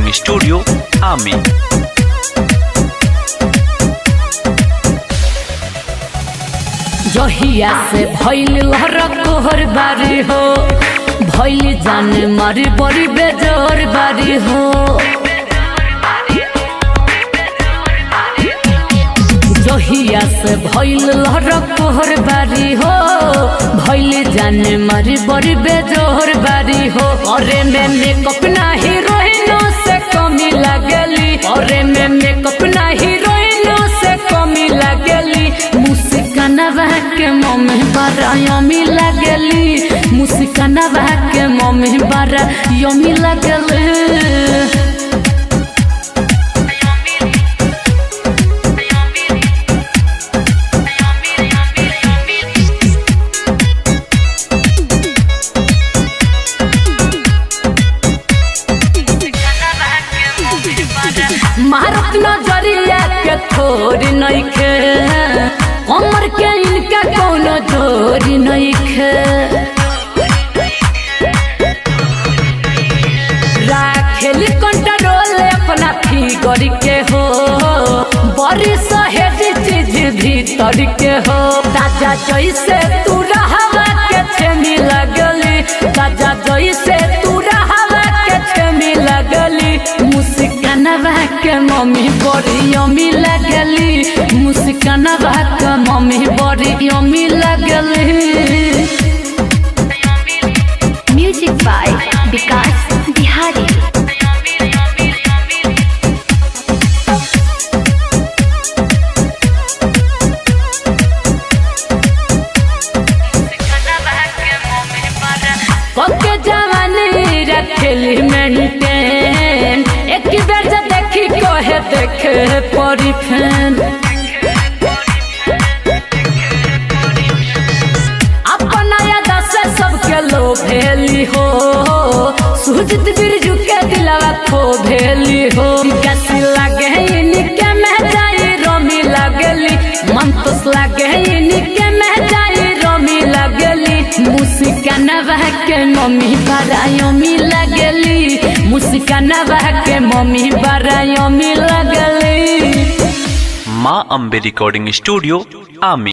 Recording studio आमी। जहिया से भइल लहर बारी हो, भइल जान मारी बड़ी बेजोर बारी हो। जहिया से भइल लहर बारी हो, भइल जान मारी बड़ी बेजोर बारी हो। अरे में मेकअप ना हीरोइनों से कमी लगली, अरे में मेकअप ना हीरोइनों से कमी लगली। मुस्कानवा के मम्मी बड़ा यमी लगली, मुस्कानवा के मम्मी बड़ा यमी लगली। मारत नजरिया के थोड़ी नइखे, कमर के इनका कोनो जोरी नइखे। राखेली कंट्रोल अपना फिगर के हो, बड़ी सहेली चीज भीतर के हो। ताजा जैसे तू रहवा के छेमी लगली, ताजा जैसे तू रहवा के छेमी लगली। मुस्कानवा के मम्मी बड़ी यमी लगली, मुस्कानवा के मम्मी बड़ी यमी लगली। म्यूजिक बाय विकास बिहारी। पक्के जवानी रखेली मेंटेन, एक बेर जे देखी कहे देखे परी फैन। अपना यादा से सबके लोभेली हो, सुजित बिरजू के दिलवा खो भेली हो। कैसी लगे इनके में जाई रोमी लगली, मन तो लगे इनके में जाई रोमी लगली। मुस्कानवा के मम्मी बड़ा यमी लगली, मुस्कानवा के मम्मी बड़ा यमी लगली। माँ अम्बे रिकॉर्डिंग स्टूडियो आमी।